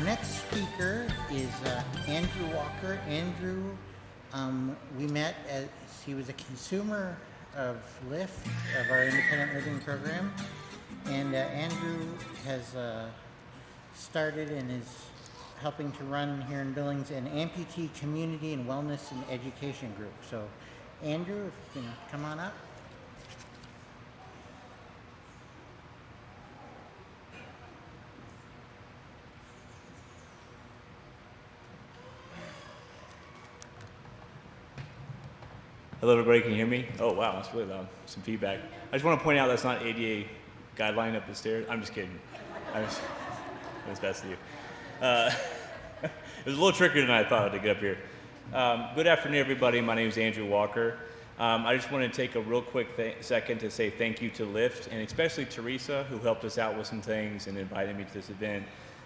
next speaker is Andrew Walker. Andrew, we met as he was a consumer of LIFTT, of our independent living program. And Andrew has started and is helping to run here in Billings an amputee community and wellness and education group. So Andrew, if you can come on up. Hello everybody, can you hear me? Oh wow, that's really loud. Some feedback. I just want to point out that's not ADA guideline up the stairs. I'm just kidding. It was best of you. It was a little trickier than I thought to get up here. Good afternoon everybody, my name is Andrew Walker. I just want to take a real quick second to say thank you to LIFTT, and especially Teresa, who helped us out with some things and invited me to this event.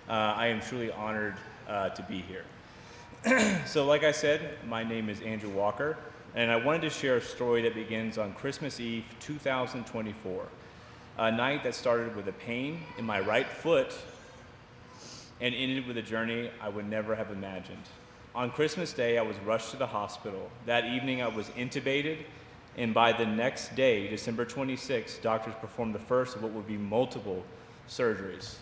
I am truly honored to be here. So like I said, my name is Andrew Walker. And I wanted to share a story that begins on Christmas Eve 2024, a night that started with a pain in my right foot and ended with a journey I would never have imagined. On Christmas Day, I was rushed to the hospital. That evening, I was intubated, and by the next day, December 26th, doctors performed the first of what would be multiple surgeries.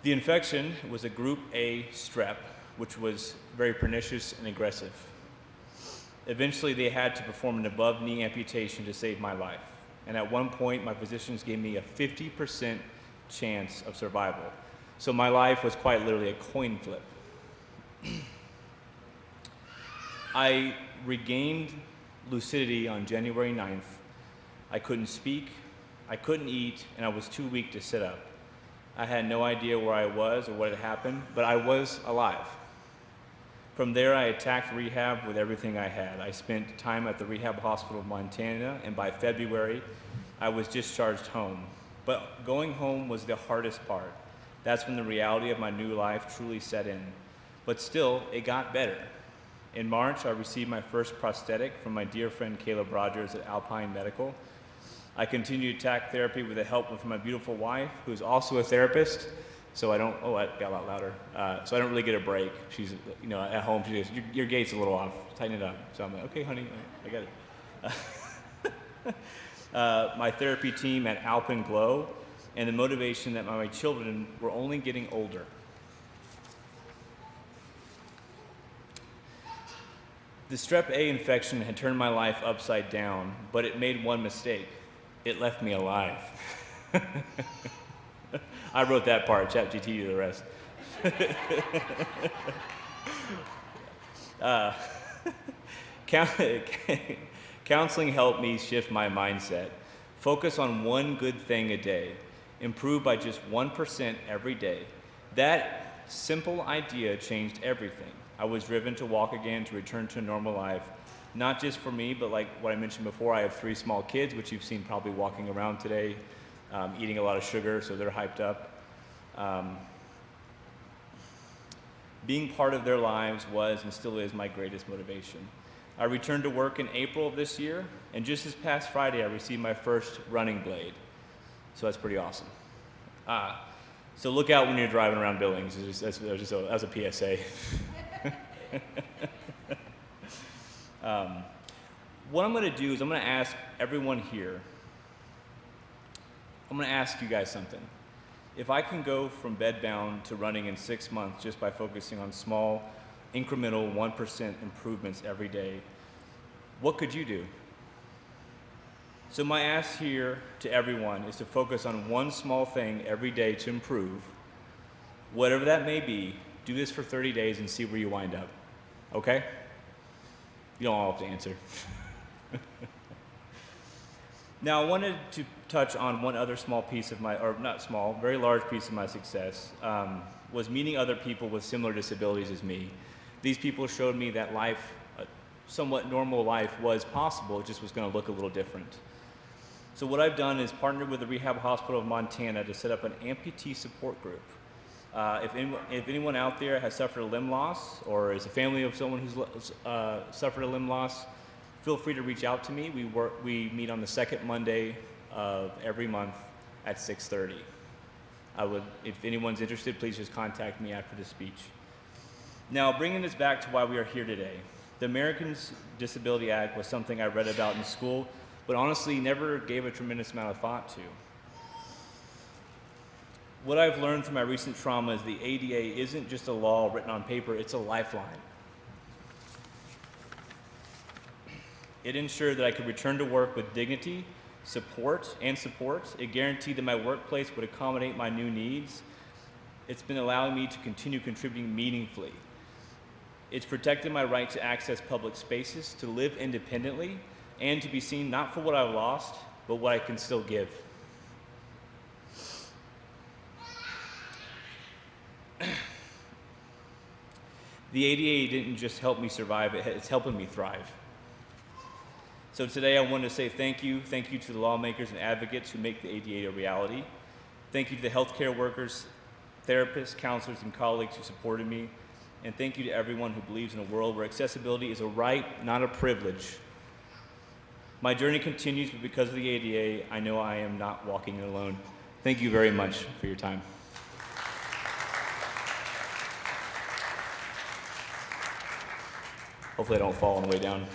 The infection was a Group A strep, which was very pernicious and aggressive. Eventually, they had to perform an above-knee amputation to save my life. And at one point, my physicians gave me a 50% chance of survival. So my life was quite literally a coin flip. I regained lucidity on January 9th. I couldn't speak, I couldn't eat, and I was too weak to sit up. I had no idea where I was or what had happened, but I was alive. From there, I attacked rehab with everything I had. I spent time at the Rehab Hospital of Montana, and by February, I was discharged home. But going home was the hardest part. That's when the reality of my new life truly set in. But still, it got better. In March, I received my first prosthetic from my dear friend Caleb Rogers at Alpine Medical. I continued attack therapy with the help of my beautiful wife, who is also a therapist. So I don't, I got a lot louder. So I don't really get a break. She's, at home, she goes, your gait's a little off, tighten it up. So I'm like, okay, honey, I got it. My therapy team at Alpine Glow, and the motivation that my children were only getting older. The strep A infection had turned my life upside down, but it made one mistake. It left me alive. I wrote that part, ChatGPT to the rest. Counseling helped me shift my mindset. Focus on one good thing a day. Improve by just 1% every day. That simple idea changed everything. I was driven to walk again, to return to a normal life. Not just for me, but like what I mentioned before, I have 3 small kids, which you've seen probably walking around today. Eating a lot of sugar, so they're hyped up. Being part of their lives was and still is my greatest motivation. I returned to work in April of this year, and just this past Friday, I received my first running blade. So that's pretty awesome. So look out when you're driving around Billings. That was a PSA. What I'm going to do is I'm going to ask everyone here, I'm going to ask you guys something. If I can go from bedbound to running in 6 months just by focusing on small, incremental 1% improvements every day, what could you do? So my ask here to everyone is to focus on one small thing every day to improve. Whatever that may be, do this for 30 days and see where you wind up. Okay? You don't all have to answer. Now, I wanted to touch on one other small piece of my, or not small, very large piece of my success, was meeting other people with similar disabilities as me. These people showed me that life, a somewhat normal life, was possible, it just was going to look a little different. So what I've done is partnered with the Rehab Hospital of Montana to set up an amputee support group. If anyone out there has suffered a limb loss, or is a family of someone who's suffered a limb loss, feel free to reach out to me. We meet on the second Monday of every month at 6:30. If anyone's interested, please just contact me after the speech. Now, bringing this back to why we are here today. The Americans Disability Act was something I read about in school, but honestly never gave a tremendous amount of thought to. What I've learned from my recent trauma is the ADA isn't just a law written on paper, it's a lifeline. It ensured that I could return to work with dignity, support. It guaranteed that my workplace would accommodate my new needs. It's been allowing me to continue contributing meaningfully. It's protected my right to access public spaces, to live independently, and to be seen not for what I've lost, but what I can still give. The ADA didn't just help me survive, it's helping me thrive. So today I want to say thank you to the lawmakers and advocates who make the ADA a reality. Thank you to the healthcare workers, therapists, counselors, and colleagues who supported me. And thank you to everyone who believes in a world where accessibility is a right, not a privilege. My journey continues, but because of the ADA, I know I am not walking alone. Thank you very much for your time. Hopefully I don't fall on the way down.